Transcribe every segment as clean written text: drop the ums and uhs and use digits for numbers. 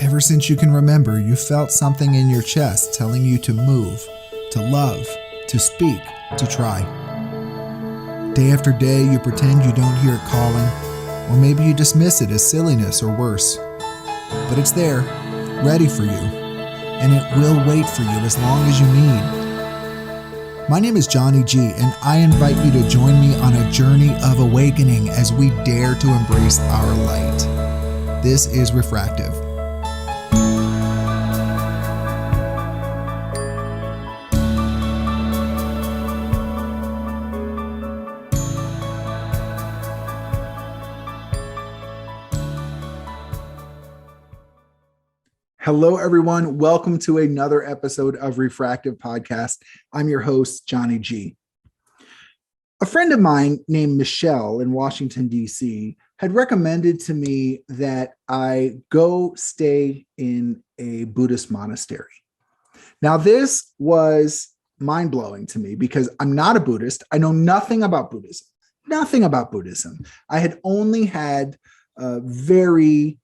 Ever since you can remember, you felt something in your chest telling you to move, to love, to speak, to try. Day after day, you pretend you don't hear it calling, or maybe you dismiss it as silliness or worse. But it's there, ready for you, and it will wait for you as long as you need. My name is Johnny G, and I invite you to join me on a journey of awakening as we dare to embrace our light. This is Refractive. Hello, everyone. Welcome to another episode of Refractive Podcast. I'm your host, Johnny G. A friend of mine named Michelle in Washington, D.C. had recommended to me that I go stay in a Buddhist monastery. Now, this was mind-blowing to me because I'm not a Buddhist. I know nothing about Buddhism. I had only had a very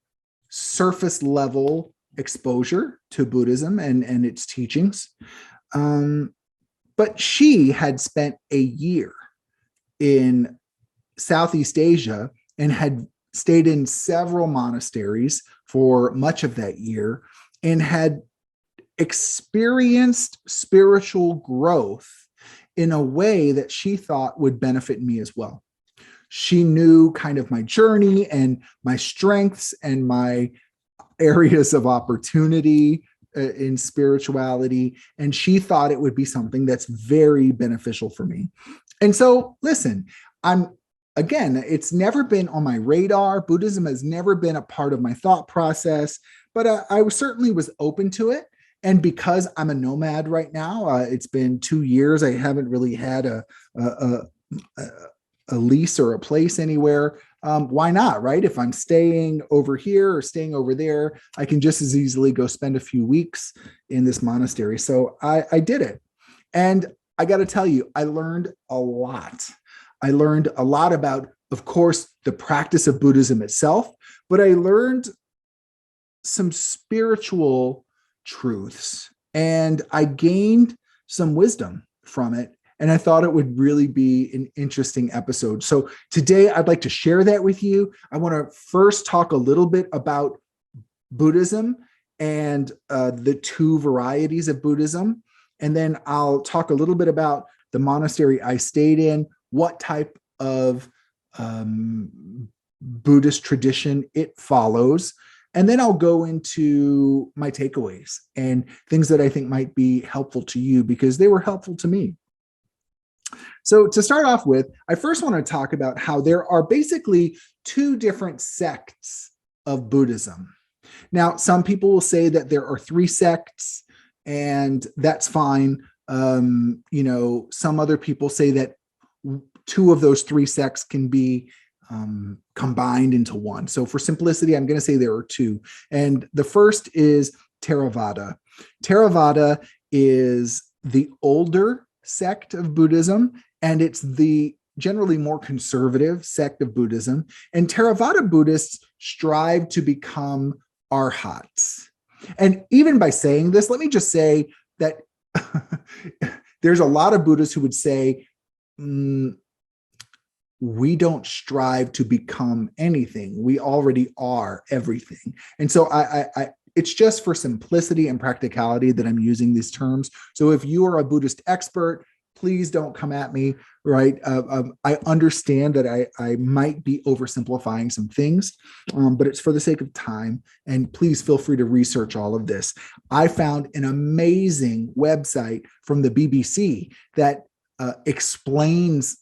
surface level exposure to Buddhism and its teachings. But she had spent a year in Southeast Asia and had stayed in several monasteries for much of that year and had experienced spiritual growth in a way that she thought would benefit me as well. She knew kind of my journey and my strengths and my areas of opportunity in spirituality, and she thought it would be something that's very beneficial for me. And so, listen, it's never been on my radar. Buddhism has never been a part of my thought process, but I certainly was open to it. And because I'm a nomad right now, it's been 2 years. I haven't really had a lease or a place anywhere. Why not, right? If I'm staying over here or staying over there, I can just as easily go spend a few weeks in this monastery. So I did it. And I got to tell you, I learned a lot. I learned a lot about, of course, the practice of Buddhism itself, but I learned some spiritual truths and I gained some wisdom from it. And I thought it would really be an interesting episode. So today I'd like to share that with you. I want to first talk a little bit about Buddhism and the two varieties of Buddhism. And then I'll talk a little bit about the monastery I stayed in, what type of Buddhist tradition it follows. And then I'll go into my takeaways and things that I think might be helpful to you because they were helpful to me. So to start off with, I first want to talk about how there are basically two different sects of Buddhism. Now, some people will say that there are 3 sects, and that's fine. Some other people say that 2 of those 3 sects can be combined into one. So for simplicity, I'm going to say there are 2. And the first is Theravada. Theravada is the older sect of Buddhism, and it's the generally more conservative sect of Buddhism. And Theravada Buddhists strive to become arhats. And even by saying this, let me just say that there's a lot of Buddhists who would say, we don't strive to become anything. We already are everything. And so it's just for simplicity and practicality that I'm using these terms. So if you are a Buddhist expert, please don't come at me, right? I understand that I might be oversimplifying some things, but it's for the sake of time. And please feel free to research all of this. I found an amazing website from the BBC that explains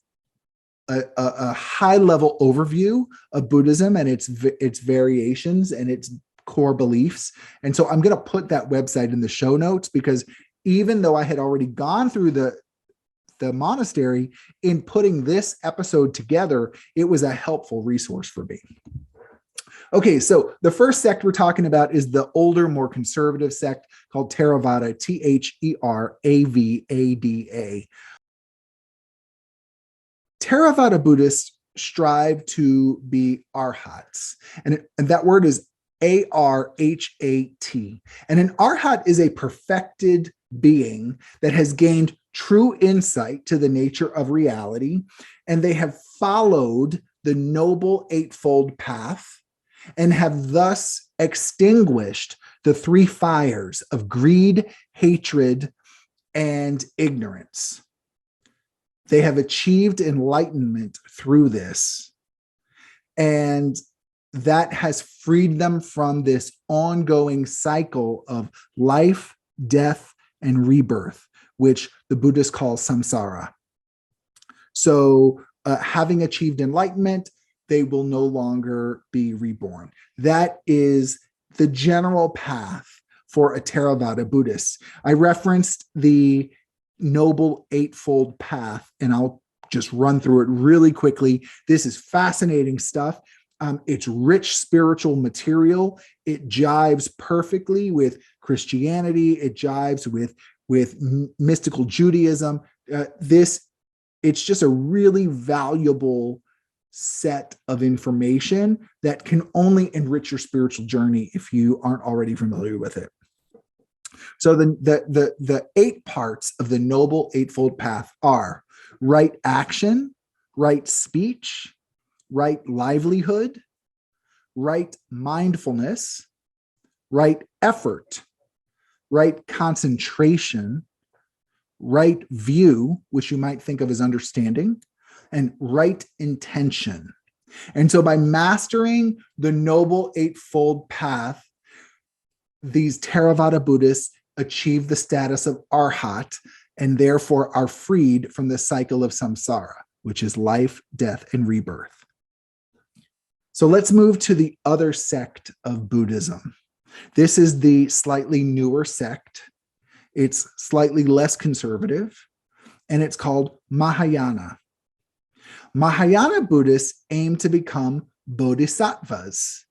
a high-level overview of Buddhism and its variations and its core beliefs. And so I'm going to put that website in the show notes because even though I had already gone through the monastery, in putting this episode together, it was a helpful resource for me. Okay, so the first sect we're talking about is the older, more conservative sect called Theravada, Theravada. Theravada Buddhists strive to be arhats. And that word is Arhat. And an arhat is a perfected being that has gained true insight to the nature of reality, and they have followed the noble eightfold path and have thus extinguished the three fires of greed, hatred, and ignorance. They have achieved enlightenment through this, and that has freed them from this ongoing cycle of life, death, and rebirth, which the Buddhists call samsara. So, having achieved enlightenment, they will no longer be reborn. That is the general path for a Theravada Buddhist. I referenced the Noble Eightfold Path, and I'll just run through it really quickly. This is fascinating stuff. It's rich spiritual material. It jives perfectly with Christianity. It jives with mystical Judaism. It's just a really valuable set of information that can only enrich your spiritual journey if you aren't already familiar with it. So the 8 parts of the Noble Eightfold Path are right action, right speech, right livelihood, right mindfulness, right effort, right concentration, right view, which you might think of as understanding, and right intention. And so by mastering the Noble Eightfold Path, these Theravada Buddhists achieve the status of arhat and therefore are freed from the cycle of samsara, which is life, death, and rebirth. So let's move to the other sect of Buddhism. This is the slightly newer sect. It's slightly less conservative, and it's called Mahayana. Mahayana Buddhists aim to become bodhisattvas.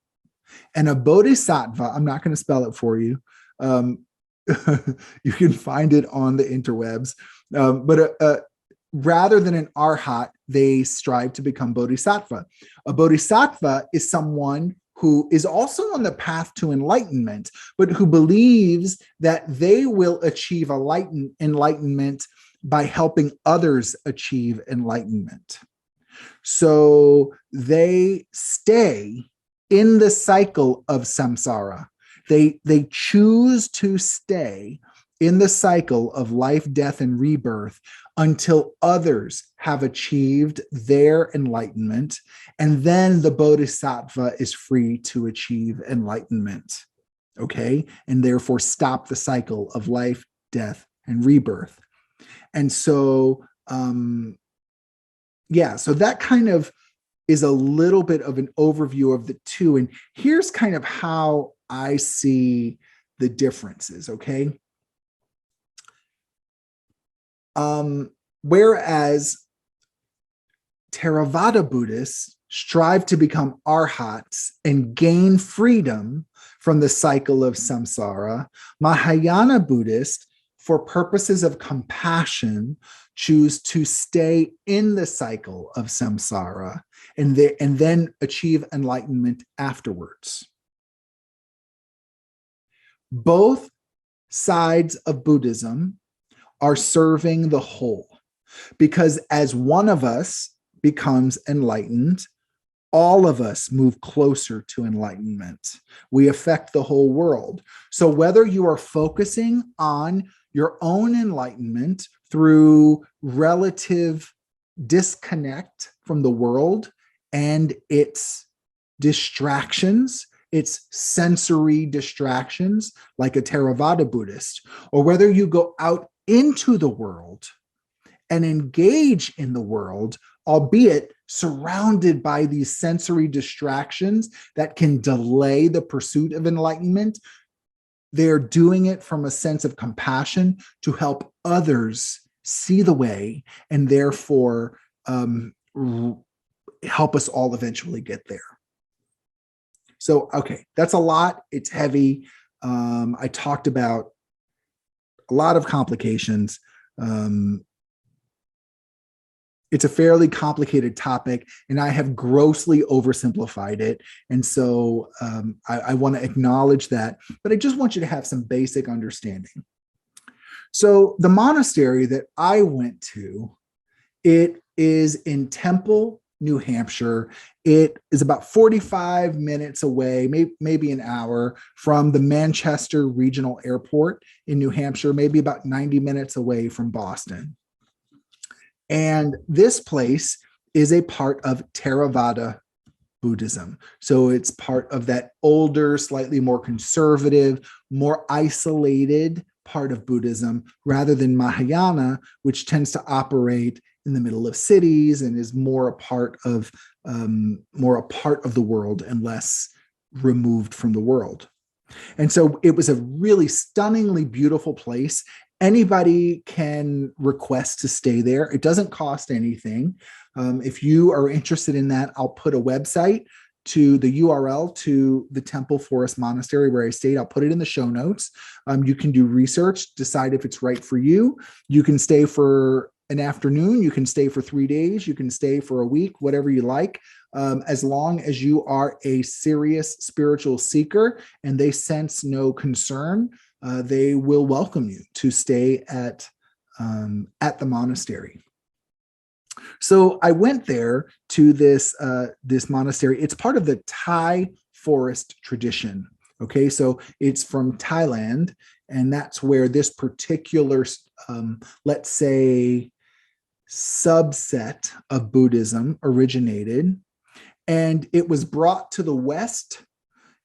And a bodhisattva, I'm not going to spell it for you. You can find it on the interwebs. But rather than an arhat, they strive to become bodhisattva. A bodhisattva is someone who is also on the path to enlightenment, but who believes that they will achieve enlightenment by helping others achieve enlightenment. So they stay in the cycle of samsara. They choose to stay in the cycle of life, death, and rebirth until others have achieved their enlightenment, and then the bodhisattva is free to achieve enlightenment, okay? And therefore stop the cycle of life, death, and rebirth. And so, so that kind of is a little bit of an overview of the two. And here's kind of how I see the differences, okay? Whereas Theravada Buddhists strive to become arhats and gain freedom from the cycle of samsara, Mahayana Buddhists, for purposes of compassion, choose to stay in the cycle of samsara and then achieve enlightenment afterwards. Both sides of Buddhism are serving the whole, because as one of us becomes enlightened, all of us move closer to enlightenment. We affect the whole world. So whether you are focusing on your own enlightenment through relative disconnect from the world and its distractions, its sensory distractions, like a Theravada Buddhist, or whether you go out into the world and engage in the world, albeit surrounded by these sensory distractions that can delay the pursuit of enlightenment, they're doing it from a sense of compassion to help others see the way and therefore help us all eventually get there. So, okay, that's a lot. It's heavy. I talked about a lot of complications. it's a fairly complicated topic, and I have grossly oversimplified it. And so I want to acknowledge that, but I just want you to have some basic understanding. So the monastery that I went to, it is in Temple, New Hampshire. It is about 45 minutes away, maybe an hour from the Manchester Regional Airport in New Hampshire, maybe about 90 minutes away from Boston. And this place is a part of Theravada Buddhism. So it's part of that older, slightly more conservative, more isolated part of Buddhism, rather than Mahayana, which tends to operate in the middle of cities and is more a part of the world and less removed from the world. And so it was a really stunningly beautiful place. Anybody can request to stay there. It doesn't cost anything. If you are interested in that, I'll put a website to the URL to the Temple Forest Monastery where I stayed. I'll put it in the show notes. You can do research, decide if it's right for you. You can stay for an afternoon, you can stay for 3 days, you can stay for a week, whatever you like, as long as you are a serious spiritual seeker and they sense no concern, they will welcome you to stay at the monastery. So I went there to this monastery. It's part of the Thai forest tradition. Okay, so it's from Thailand, and that's where this particular, let's say, subset of Buddhism originated. And it was brought to the West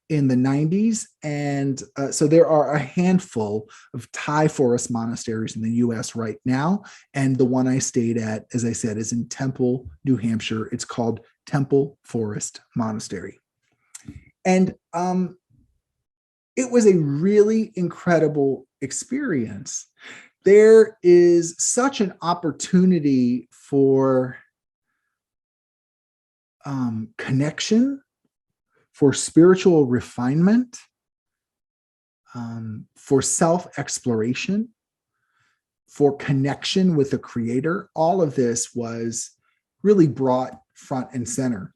in the 90s. And so there are a handful of Thai forest monasteries in the US right now. And the one I stayed at, as I said, is in Temple, New Hampshire. It's called Temple Forest Monastery. And it was a really incredible experience. There is such an opportunity for connection, for spiritual refinement, for self-exploration, for connection with the Creator. All of this was really brought front and center.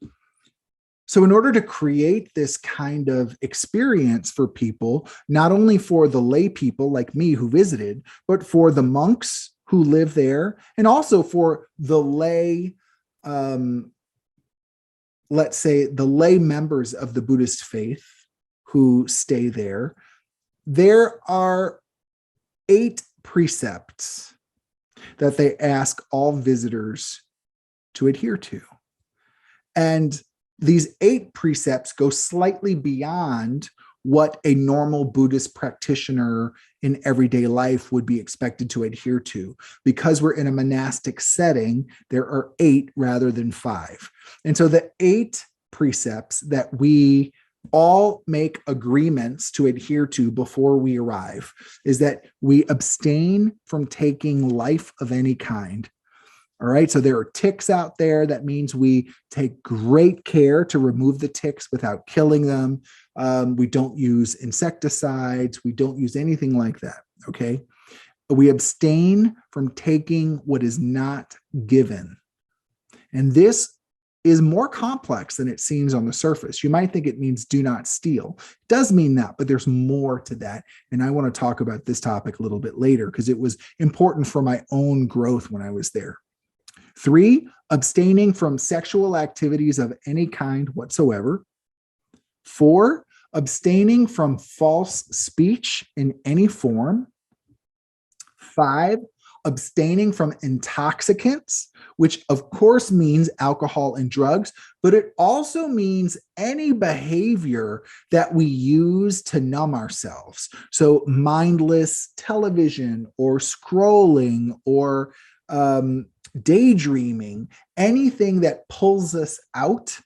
So in order to create this kind of experience for people, not only for the lay people like me who visited, but for the monks who live there, and also for the lay, let's say the lay members of the Buddhist faith who stay there, there are 8 precepts that they ask all visitors to adhere to. And these 8 precepts go slightly beyond what a normal Buddhist practitioner in everyday life would be expected to adhere to. Because we're in a monastic setting, there are 8 rather than 5. And so the 8 precepts that we all make agreements to adhere to before we arrive is that we abstain from taking life of any kind. All right, so there are ticks out there. That means we take great care to remove the ticks without killing them. We don't use insecticides. We don't use anything like that, okay? We abstain from taking what is not given. And this is more complex than it seems on the surface. You might think it means do not steal. It does mean that, but there's more to that. And I want to talk about this topic a little bit later because it was important for my own growth when I was there. 3, abstaining from sexual activities of any kind whatsoever. 4, abstaining from false speech in any form. 5, abstaining from intoxicants, which of course means alcohol and drugs, but it also means any behavior that we use to numb ourselves. So mindless television or scrolling or daydreaming, anything that pulls us out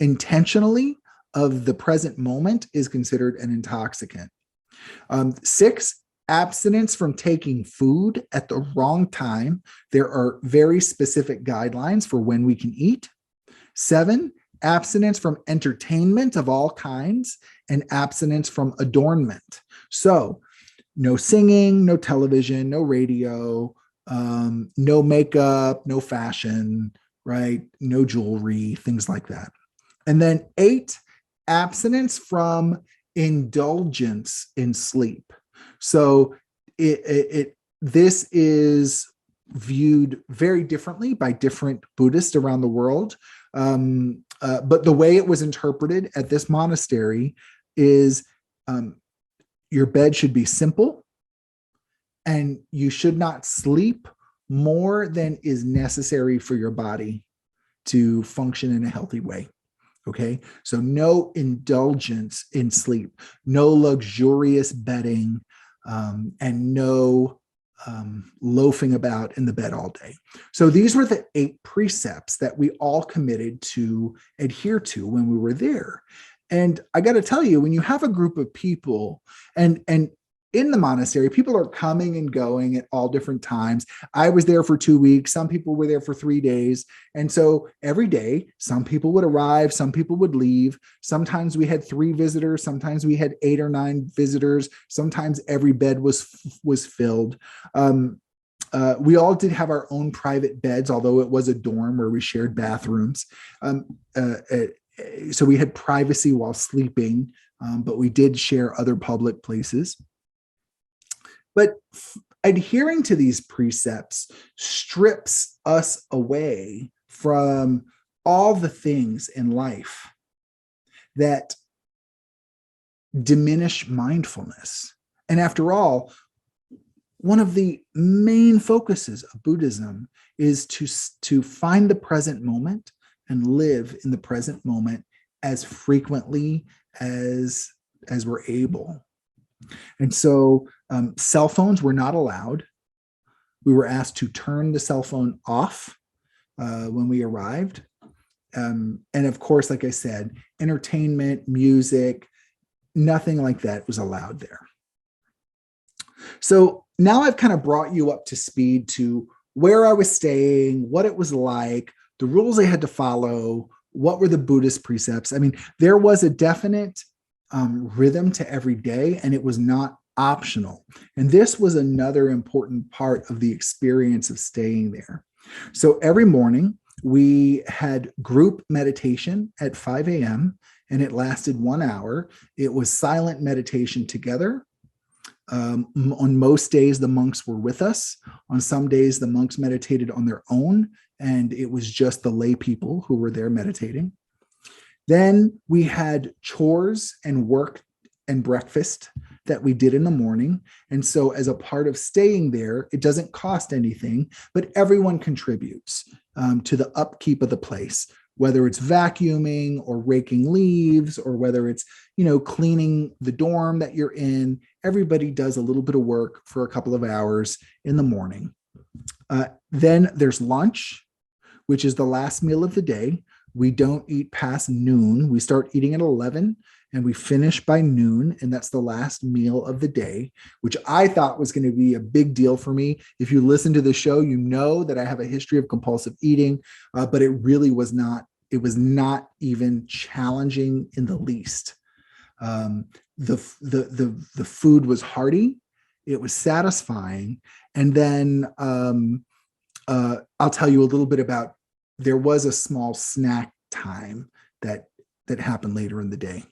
intentionally of the present moment is considered an intoxicant. 6, abstinence from taking food at the wrong time. There are very specific guidelines for when we can eat. 7, abstinence from entertainment of all kinds and abstinence from adornment. So no singing, no television, no radio, no makeup, no fashion, right? No jewelry, things like that. And then 8, abstinence from indulgence in sleep. So this is viewed very differently by different Buddhists around the world. But the way it was interpreted at this monastery is your bed should be simple and you should not sleep more than is necessary for your body to function in a healthy way. Okay, so no indulgence in sleep, no luxurious bedding, and no loafing about in the bed all day. So these were the 8 precepts that we all committed to adhere to when we were there. And I got to tell you, when you have a group of people, and in the monastery, people are coming and going at all different times. I was there for 2 weeks. Some people were there for 3 days. And so every day, some people would arrive, some people would leave. Sometimes we had 3 visitors. Sometimes we had 8 or 9 visitors. Sometimes every bed was filled. We all did have our own private beds, although it was a dorm where we shared bathrooms. So we had privacy while sleeping, but we did share other public places. But adhering to these precepts strips us away from all the things in life that diminish mindfulness. And after all, one of the main focuses of Buddhism is to find the present moment and live in the present moment as frequently as we're able. And so cell phones were not allowed. We were asked to turn the cell phone off when we arrived. And of course, like I said, entertainment, music, nothing like that was allowed there. So now I've kind of brought you up to speed to where I was staying, what it was like, the rules I had to follow, what were the Buddhist precepts. I mean, there was a definite rhythm to every day, and it was not optional. And this was another important part of the experience of staying there. So every morning we had group meditation at 5 a.m. and it lasted 1 hour. It was silent meditation together. On most days, the monks were with us. On some days, the monks meditated on their own, and it was just the lay people who were there meditating. Then we had chores and work and breakfast that we did in the morning. And so as a part of staying there, it doesn't cost anything, but everyone contributes to the upkeep of the place, whether it's vacuuming or raking leaves, or whether it's, cleaning the dorm that you're in. Everybody does a little bit of work for a couple of hours in the morning. Then there's lunch, which is the last meal of the day. We don't eat past noon. We start eating at 11 and we finish by noon. And that's the last meal of the day, which I thought was going to be a big deal for me. If you listen to the show, you know that I have a history of compulsive eating, but it really was not. It was not even challenging in the least. The food was hearty. It was satisfying. And then I'll tell you a little bit about, there was a small snack time that happened later in the day.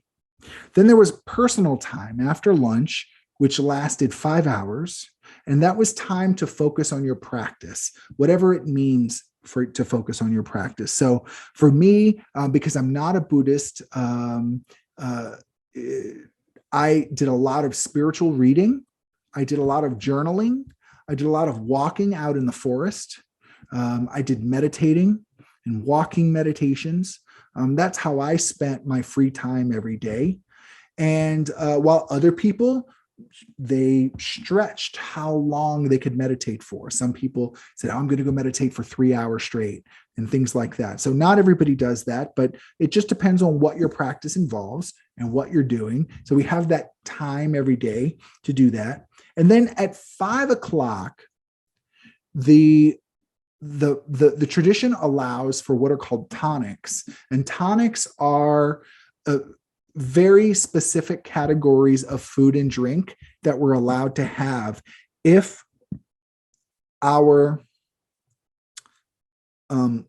Then there was personal time after lunch, which lasted 5 hours. And that was time to focus on your practice, whatever it means for it to focus on your practice. So for me, because I'm not a Buddhist, I did a lot of spiritual reading. I did a lot of journaling. I did a lot of walking out in the forest. I did meditating and walking meditations. That's how I spent my free time every day. And while other people, they stretched how long they could meditate for. Some people said, I'm going to go meditate for 3 hours straight and things like that. So not everybody does that, but it just depends on what your practice involves and what you're doing. So we have that time every day to do that. And then at 5 o'clock, the tradition allows for what are called tonics. And tonics are very specific categories of food and drink that we're allowed to have if our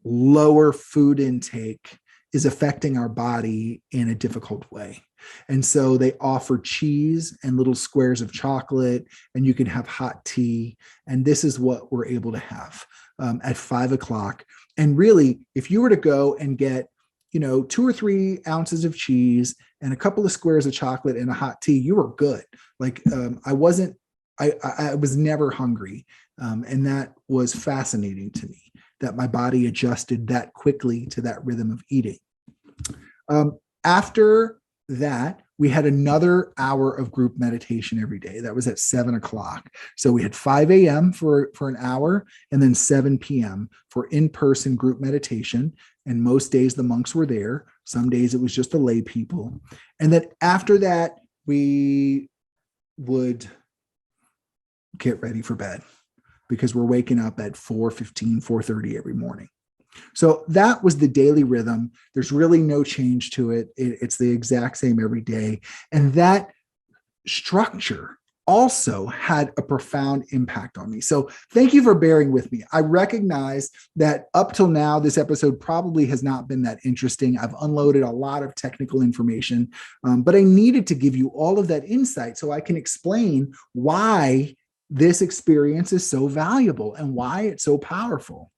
lower food intake is affecting our body in a difficult way. And so they offer cheese and little squares of chocolate, and you can have hot tea. And this is what we're able to have at 5 o'clock. And really, if you were to go and get, 2 or 3 ounces of cheese and a couple of squares of chocolate and a hot tea, you were good. Like I was never hungry. And that was fascinating to me, that my body adjusted that quickly to that rhythm of eating. After that, we had another hour of group meditation every day. That was at 7 o'clock. So we had 5 a.m. for an hour, and then 7 p.m. for in-person group meditation. And most days the monks were there. Some days it was just the lay people. And then after that, we would get ready for bed, because we're waking up at 4:15, 4:30 every morning. So that was the daily rhythm. There's really no change to it. It's the exact same every day. And that structure also had a profound impact on me. So thank you for bearing with me. I recognize that up till now, this episode probably has not been that interesting. I've unloaded a lot of technical information, but I needed to give you all of that insight so I can explain why this experience is so valuable and why it's so powerful.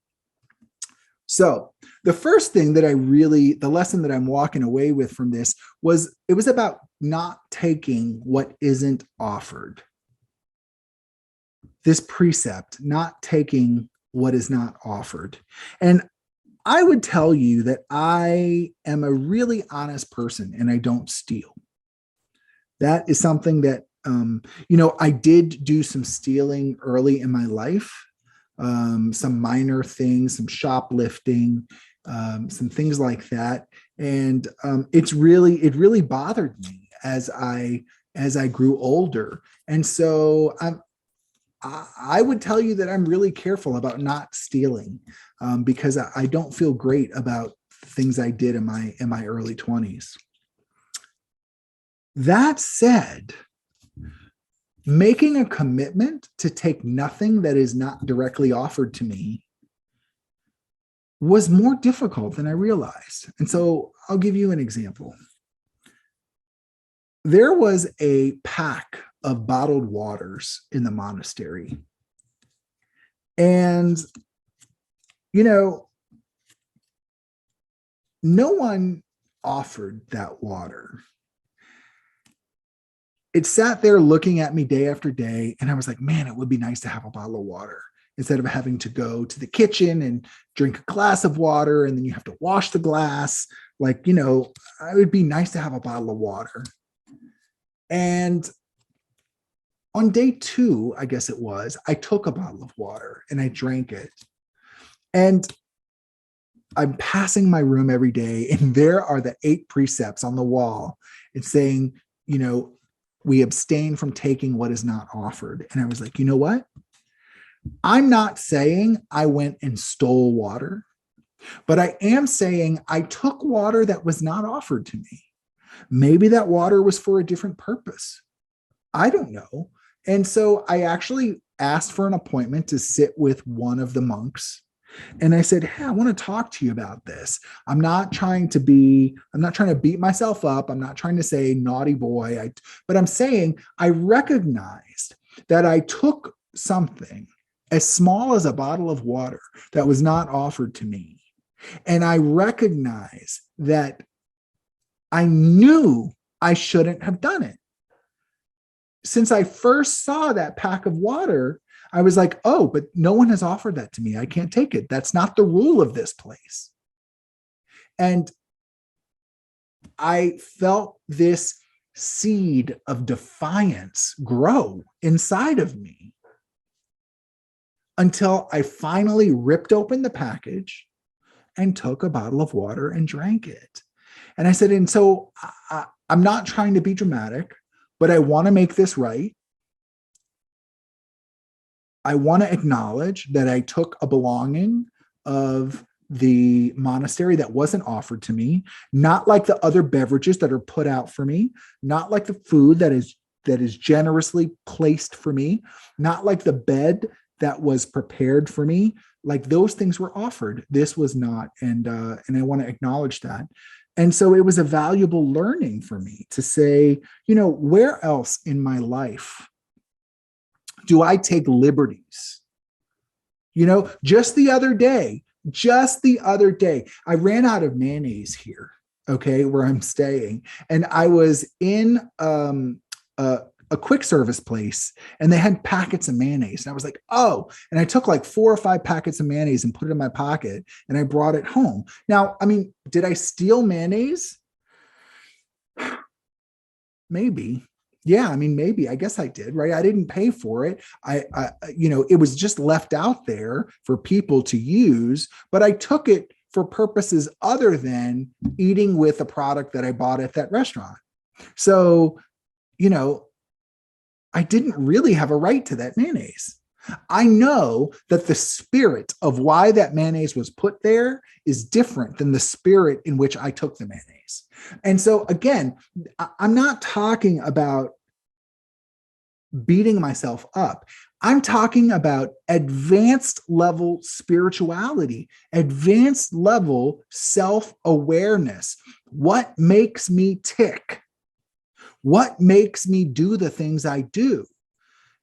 So the first thing that the lesson that I'm walking away with from this was, it was about not taking what isn't offered. This precept, not taking what is not offered. And I would tell you that I am a really honest person and I don't steal. That is something that, I did do some stealing early in my life. Some minor things, some shoplifting, some things like that. And it really bothered me as I grew older. And so I would tell you that I'm really careful about not stealing, because I don't feel great about things I did in my early 20s. That said, making a commitment to take nothing that is not directly offered to me was more difficult than I realized. And so I'll give you an example. There was a pack of bottled waters in the monastery. And, no one offered that water. It sat there looking at me day after day. And I was like, man, it would be nice to have a bottle of water instead of having to go to the kitchen and drink a glass of water. And then you have to wash the glass. Like, it would be nice to have a bottle of water. And on day 2, I guess it was, I took a bottle of water and I drank it. And I'm passing my room every day, and there are the 8 precepts on the wall. It's saying, we abstain from taking what is not offered. And I was like, you know what? I'm not saying I went and stole water, but I am saying I took water that was not offered to me. Maybe that water was for a different purpose. I don't know. And so I actually asked for an appointment to sit with one of the monks. And I said, hey, I want to talk to you about this. I'm not trying to beat myself up. I'm not trying to say naughty boy, but I'm saying I recognized that I took something as small as a bottle of water that was not offered to me. And I recognize that I knew I shouldn't have done it. Since I first saw that pack of water, I was like, oh, but no one has offered that to me. I can't take it. That's not the rule of this place. And I felt this seed of defiance grow inside of me until I finally ripped open the package and took a bottle of water and drank it. And I said, and so I'm not trying to be dramatic, but I want to make this right. I want to acknowledge that I took a belonging of the monastery that wasn't offered to me, not like the other beverages that are put out for me, not like the food that is generously placed for me, not like the bed that was prepared for me, like those things were offered. This was not. And I want to acknowledge that. And so it was a valuable learning for me to say, where else in my life do I take liberties? Just the other day, I ran out of mayonnaise here, okay, where I'm staying. And I was in a quick service place, and they had packets of mayonnaise. And I was like, oh, and I took like 4 or 5 packets of mayonnaise and put it in my pocket, and I brought it home. Now, I mean, did I steal mayonnaise? Maybe. Yeah, I mean, maybe. I guess I did, right? I didn't pay for it. It was just left out there for people to use, but I took it for purposes other than eating with a product that I bought at that restaurant. So, I didn't really have a right to that mayonnaise. I know that the spirit of why that mayonnaise was put there is different than the spirit in which I took the mayonnaise. And so again, I'm not talking about beating myself up. I'm talking about advanced level spirituality, advanced level self-awareness. What makes me tick? What makes me do the things I do?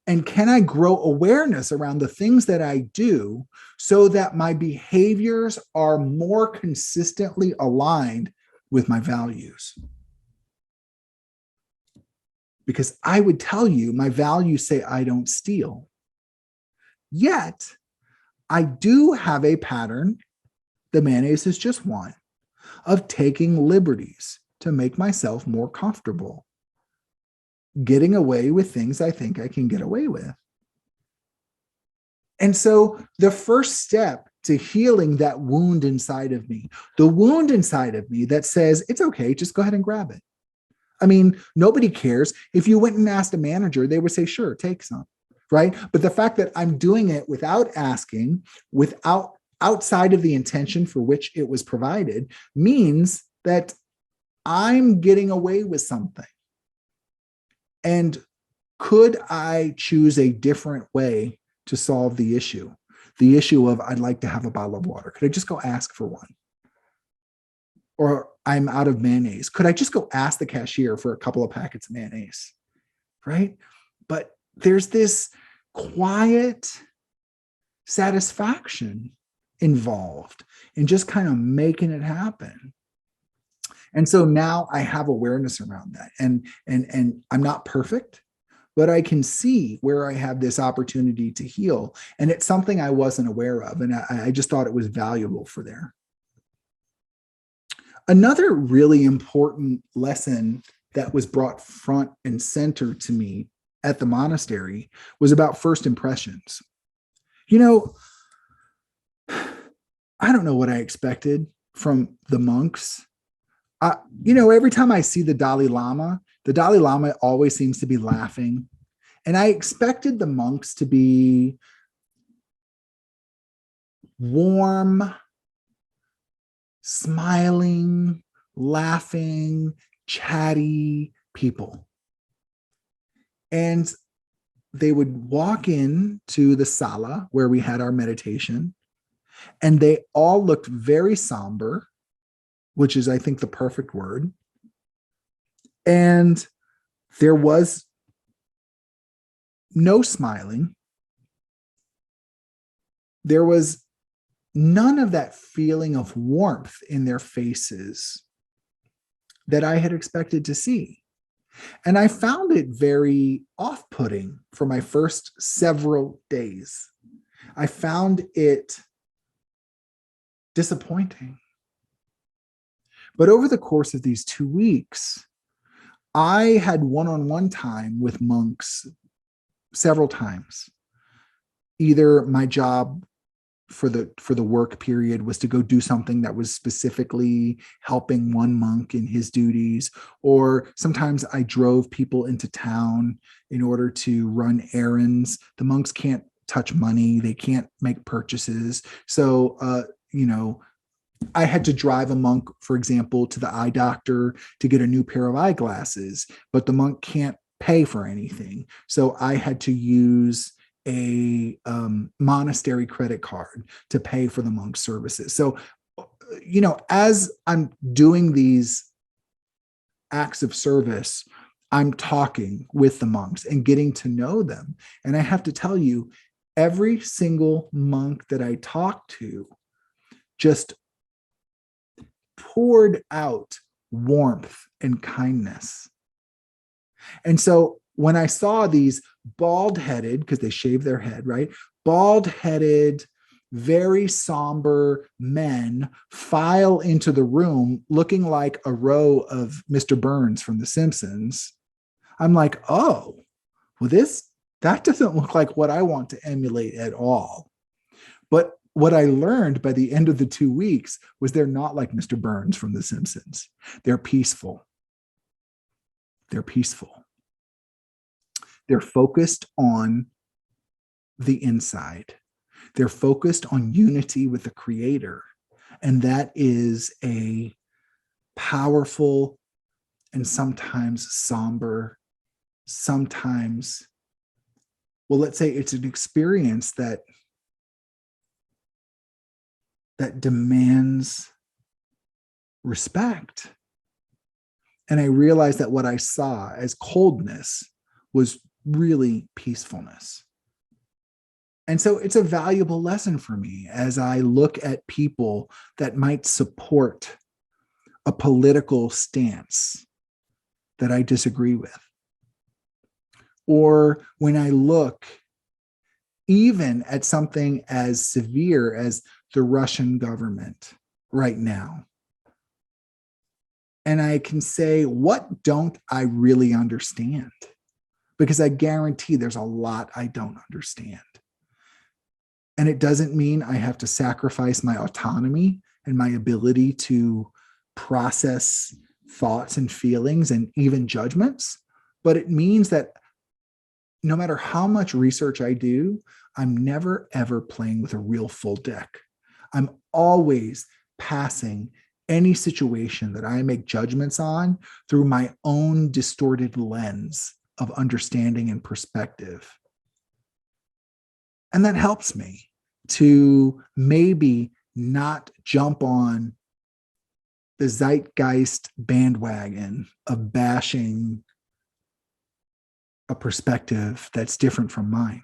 And can I grow awareness around the things that I do so that my behaviors are more consistently aligned with my values? Because I would tell you, my values say I don't steal. Yet, I do have a pattern, the mayonnaise is just one, of taking liberties to make myself more comfortable, getting away with things I think I can get away with. And so the first step to healing that wound inside of me, the wound inside of me that says, it's okay, just go ahead and grab it. I mean, nobody cares. If you went and asked a manager, they would say, sure, take some, right? But the fact that I'm doing it without asking, outside of the intention for which it was provided, means that I'm getting away with something. And could I choose a different way to solve the issue? The issue of, I'd like to have a bottle of water. Could I just go ask for one? Or I'm out of mayonnaise. Could I just go ask the cashier for a couple of packets of mayonnaise? Right? But there's this quiet satisfaction involved in just kind of making it happen. And so now I have awareness around that. And I'm not perfect, but I can see where I have this opportunity to heal. And it's something I wasn't aware of. And I just thought it was valuable for there. Another really important lesson that was brought front and center to me at the monastery was about first impressions. I don't know what I expected from the monks. Every time I see the Dalai Lama always seems to be laughing. And I expected the monks to be warm, smiling, laughing, chatty people. And they would walk in to the sala where we had our meditation, and they all looked very somber, which is, I think, the perfect word. And there was no smiling. There was none of that feeling of warmth in their faces that I had expected to see. And I found it very off-putting for my first several days. I found it disappointing. But over the course of these 2 weeks, I had one-on-one time with monks several times. Either my job for the work period was to go do something that was specifically helping one monk in his duties, or sometimes I drove people into town in order to run errands. The monks can't touch money, they can't make purchases. So, I had to drive a monk, for example, to the eye doctor to get a new pair of eyeglasses, but the monk can't pay for anything. So I had to use a monastery credit card to pay for the monk's services. So, as I'm doing these acts of service, I'm talking with the monks and getting to know them. And I have to tell you, every single monk that I talked to just poured out warmth and kindness. And so when I saw these bald-headed, because they shave their head, right? Bald-headed, very somber men file into the room looking like a row of Mr. Burns from The Simpsons, I'm like, oh, well, that doesn't look like what I want to emulate at all. But what I learned by the end of the 2 weeks was they're not like Mr. Burns from The Simpsons. They're peaceful. They're peaceful. They're focused on the inside. They're focused on unity with the Creator. And that is a powerful and sometimes somber, sometimes, well, let's say it's an experience that demands respect. And I realized that what I saw as coldness was really peacefulness. And so it's a valuable lesson for me as I look at people that might support a political stance that I disagree with. Or when I look even at something as severe as the Russian government right now. And I can say, what don't I really understand? Because I guarantee there's a lot I don't understand. And it doesn't mean I have to sacrifice my autonomy and my ability to process thoughts and feelings and even judgments. But it means that no matter how much research I do, I'm never, ever playing with a real full deck. I'm always passing any situation that I make judgments on through my own distorted lens of understanding and perspective. And that helps me to maybe not jump on the zeitgeist bandwagon of bashing a perspective that's different from mine.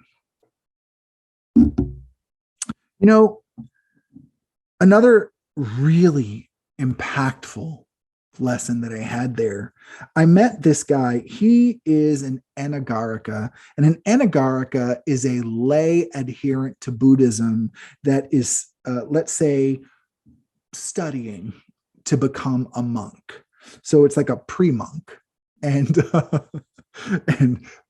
Another really impactful lesson that I had there, I met this guy. He is an Anagarika, and an Anagarika is a lay adherent to Buddhism that is, let's say, studying to become a monk. So it's like a pre-monk, and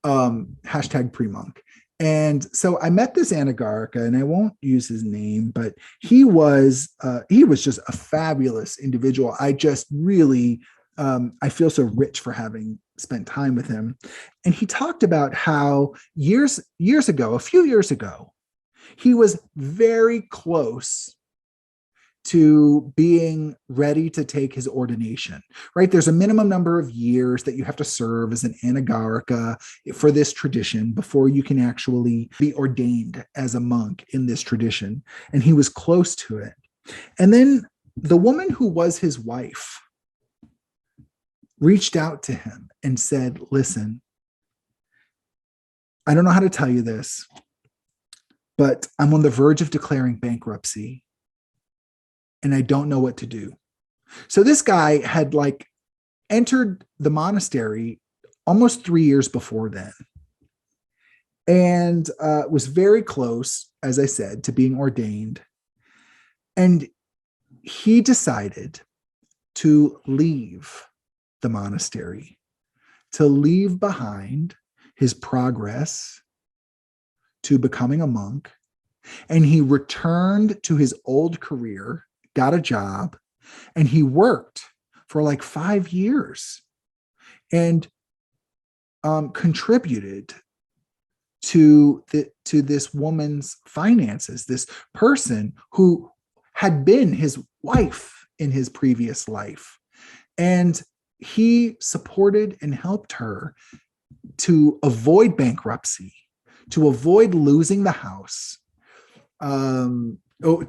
hashtag pre-monk. And so I met this Anagarika, and I won't use his name, but he was just a fabulous individual. I just really, I feel so rich for having spent time with him. And he talked about how a few years ago, he was very close to being ready to take his ordination, right? There's a minimum number of years that you have to serve as an Anagarika for this tradition before you can actually be ordained as a monk in this tradition. And he was close to it. And then the woman who was his wife reached out to him and said, listen, I don't know how to tell you this, but I'm on the verge of declaring bankruptcy, and I don't know what to do. So this guy had entered the monastery almost 3 years before then, and was very close, as I said, to being ordained. And he decided to leave the monastery, to leave behind his progress to becoming a monk. And he returned to his old career, got a job, and he worked for 5 years and contributed to this woman's finances, this person who had been his wife in his previous life. And he supported and helped her to avoid bankruptcy, to avoid losing the house, to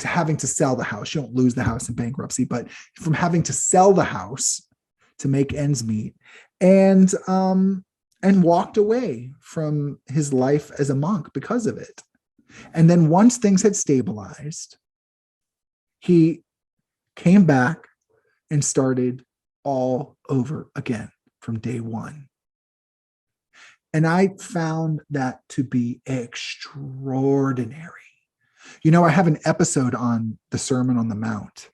having to sell the house. You don't lose the house in bankruptcy, but from having to sell the house to make ends meet, and walked away from his life as a monk because of it. And then once things had stabilized, he came back and started all over again from day one. And I found that to be extraordinary. You know, I have an episode on the Sermon on the Mount,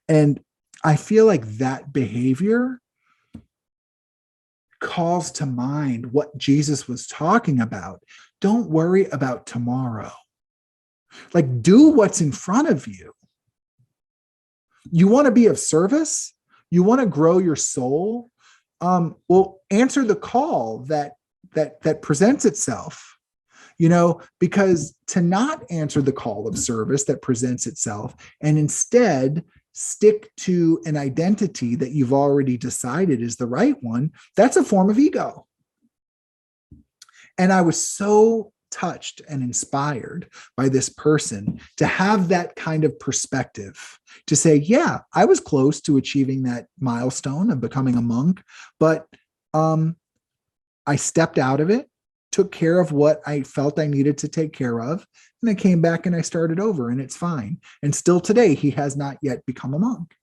and I feel like that behavior calls to mind what Jesus was talking about. Don't worry about tomorrow. Like, do what's in front of you. You want to be of service? You want to grow your soul? Well, answer the call that presents itself. You know, because to not answer the call of service that presents itself and instead stick to an identity that you've already decided is the right one, that's a form of ego. And I was so touched and inspired by this person to have that kind of perspective, to say, yeah, I was close to achieving that milestone of becoming a monk, but I stepped out of it, took care of what I felt I needed to take care of, and I came back and I started over, and it's fine. And still today, he has not yet become a monk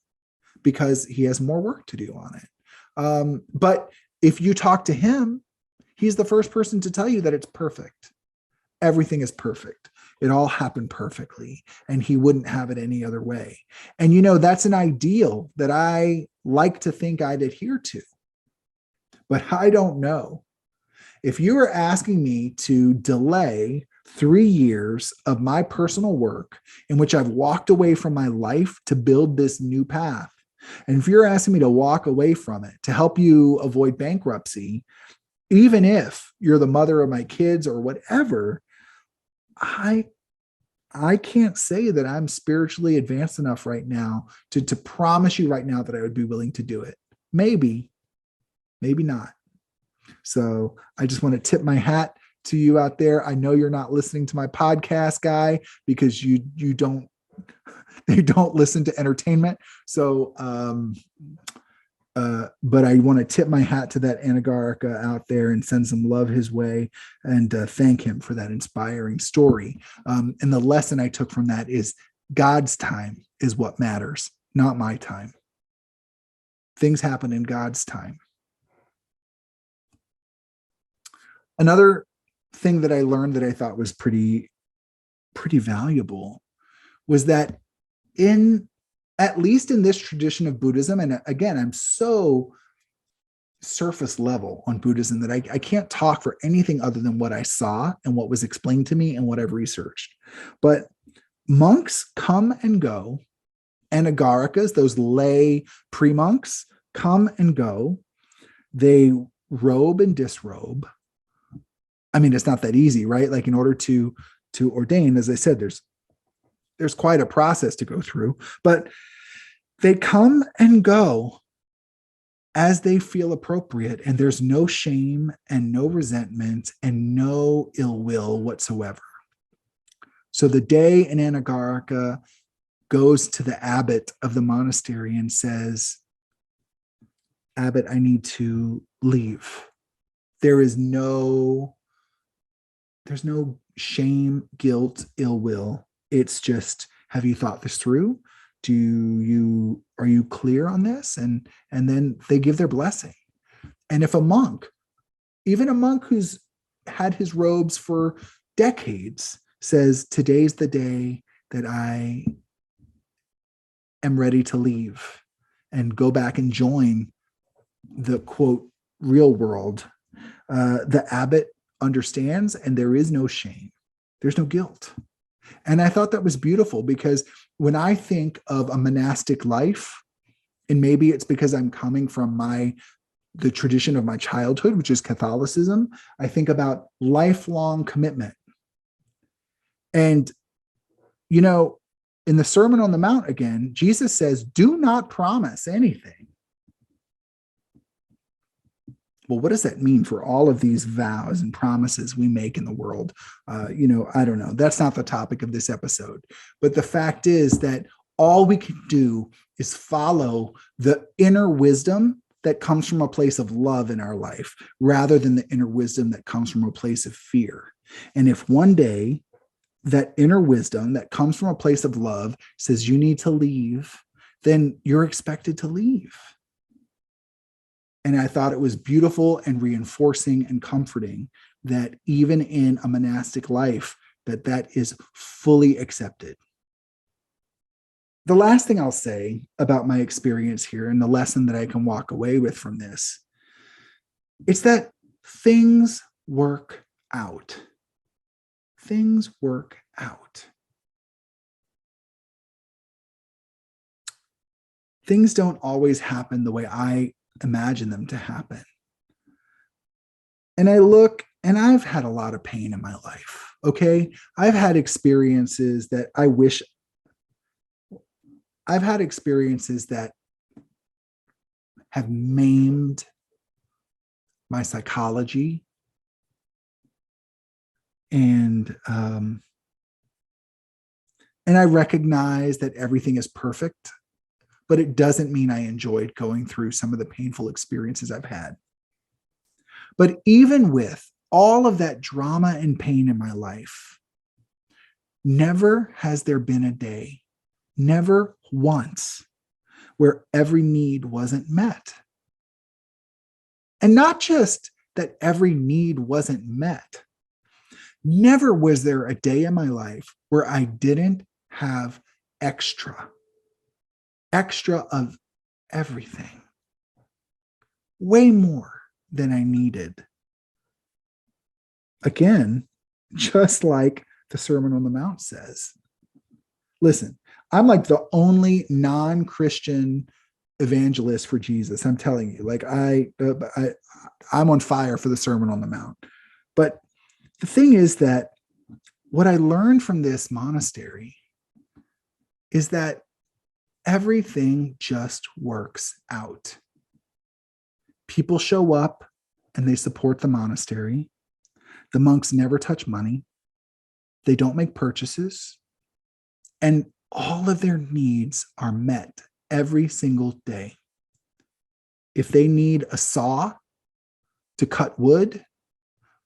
because he has more work to do on it. But if you talk to him, he's the first person to tell you that it's perfect. Everything is perfect. It all happened perfectly, and he wouldn't have it any other way. And, you know, that's an ideal that I like to think I'd adhere to, but I don't know. If you were asking me to delay 3 years of my personal work in which I've walked away from my life to build this new path, and if you're asking me to walk away from it to help you avoid bankruptcy, even if you're the mother of my kids or whatever, I can't say that I'm spiritually advanced enough right now to promise you right now that I would be willing to do it. Maybe, maybe not. So I just want to tip my hat to you out there. I know you're not listening to my podcast, guy, because you don't listen to entertainment. So, but I want to tip my hat to that Anagarika out there and send some love his way and thank him for that inspiring story. And the lesson I took from that is God's time is what matters, not my time. Things happen in God's time. Another thing that I learned that I thought was pretty valuable was that at least in this tradition of Buddhism, and again, I'm so surface level on Buddhism that I can't talk for anything other than what I saw and what was explained to me and what I've researched. But monks come and go, Anagarikas, those lay pre-monks, come and go. They robe and disrobe. I mean, it's not that easy, right? Like, in order to ordain, as I said, there's quite a process to go through, but they come and go as they feel appropriate, and there's no shame and no resentment and no ill will whatsoever. So the day an Anagarika goes to the abbot of the monastery and says, "Abbot, I need to leave," there's no shame, guilt, ill will. It's just, have you thought this through? Are you clear on this? And then they give their blessing. And if a monk, even a monk who's had his robes for decades, says, "Today's the day that I am ready to leave and go back and join the quote real world," the abbot understands, and there is no shame. There's no guilt. And I thought that was beautiful, because when I think of a monastic life, and maybe it's because I'm coming from the tradition of my childhood, which is Catholicism, I think about lifelong commitment. And, you know, in the Sermon on the Mount, again, Jesus says, do not promise anything. Well, what does that mean for all of these vows and promises we make in the world? I don't know. That's not the topic of this episode. But the fact is that all we can do is follow the inner wisdom that comes from a place of love in our life rather than the inner wisdom that comes from a place of fear. And if one day that inner wisdom that comes from a place of love says you need to leave, then you're expected to leave. And I thought it was beautiful and reinforcing and comforting that even in a monastic life, that is fully accepted. The last thing I'll say about my experience here and the lesson that I can walk away with from this, it's that things work out. Things work out. Things don't always happen the way I imagine them to happen. And I look, and I've had a lot of pain in my life, okay? I've had experiences that have maimed my psychology. And I recognize that everything is perfect, but it doesn't mean I enjoyed going through some of the painful experiences I've had. But even with all of that drama and pain in my life, never has there been a day, never once, where every need wasn't met. And not just that every need wasn't met. Never was there a day in my life where I didn't have extra of everything, way more than I needed. Again, just like the Sermon on the Mount says. Listen, I'm like the only non-Christian evangelist for Jesus. I'm telling you, like I'm on fire for the Sermon on the Mount. But the thing is that what I learned from this monastery is that everything just works out. People show up and they support the monastery. The monks never touch money. They don't make purchases. And all of their needs are met every single day. If they need a saw to cut wood,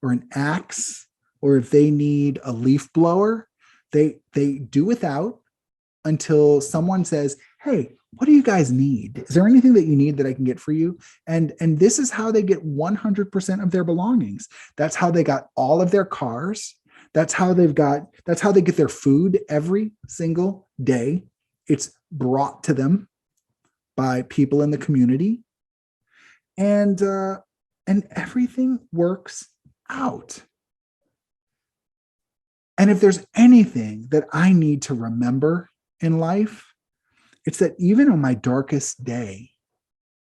or an axe, or if they need a leaf blower, they do without until someone says, hey, what do you guys need? Is there anything that you need that I can get for you? And this is how they get 100% of their belongings. That's how they got all of their cars. That's how they get their food every single day. It's brought to them by people in the community. And everything works out. And if there's anything that I need to remember in life, it's that even on my darkest day,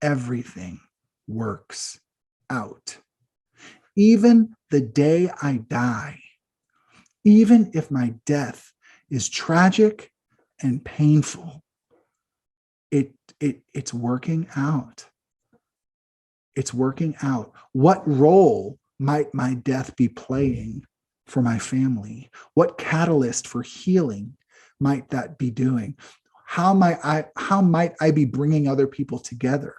everything works out. Even the day I die, even if my death is tragic and painful, it's working out. It's working out. What role might my death be playing for my family? What catalyst for healing might that be doing? How might I be bringing other people together?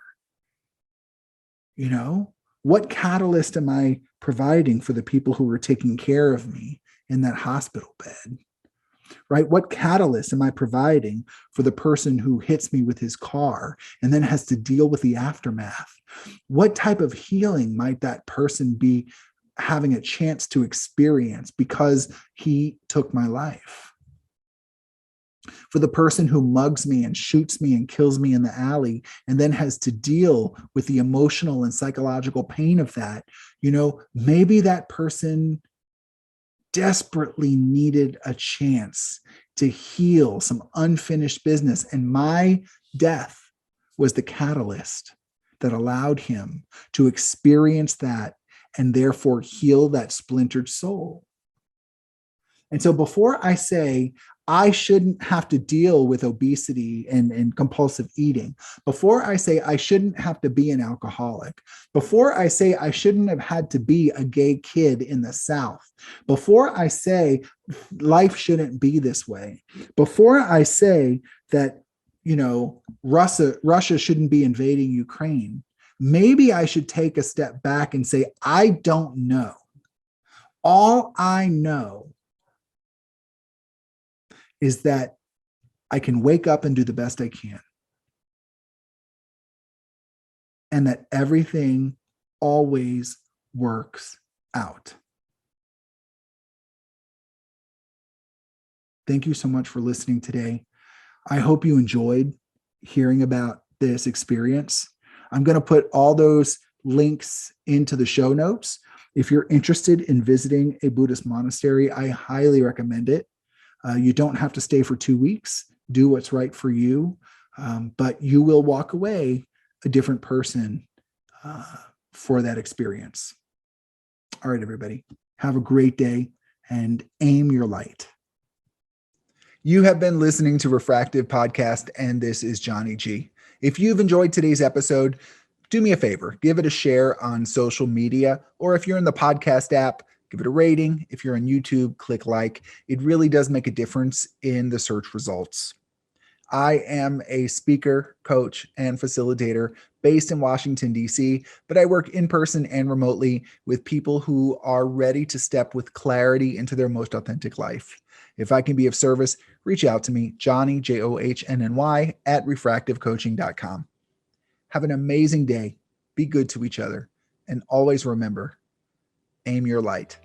You know, what catalyst am I providing for the people who were taking care of me in that hospital bed? Right? What catalyst am I providing for the person who hits me with his car and then has to deal with the aftermath? What type of healing might that person be having a chance to experience because he took my life? For the person who mugs me and shoots me and kills me in the alley and then has to deal with the emotional and psychological pain of that, maybe that person desperately needed a chance to heal some unfinished business. And my death was the catalyst that allowed him to experience that and therefore heal that splintered soul. And so before I say, I shouldn't have to deal with obesity and compulsive eating, before I say I shouldn't have to be an alcoholic, before I say I shouldn't have had to be a gay kid in the South, before I say life shouldn't be this way, before I say that, Russia shouldn't be invading Ukraine, maybe I should take a step back and say, I don't know. All I know is that I can wake up and do the best I can. And that everything always works out. Thank you so much for listening today. I hope you enjoyed hearing about this experience. I'm going to put all those links into the show notes. If you're interested in visiting a Buddhist monastery, I highly recommend it. You don't have to stay for 2 weeks. Do what's right for you, but you will walk away a different person for that experience. All right, everybody, have a great day and aim your light. You have been listening to Refractive Podcast, and this is Johnny G. If you've enjoyed today's episode, do me a favor, give it a share on social media, or if you're in the podcast app, give it a rating. If you're on YouTube, click like. It really does make a difference in the search results. I am a speaker, coach, and facilitator based in Washington, D.C., but I work in person and remotely with people who are ready to step with clarity into their most authentic life. If I can be of service, reach out to me, Johnny, JOHNNY, at refractivecoaching.com. Have an amazing day. Be good to each other. And always remember, aim your light.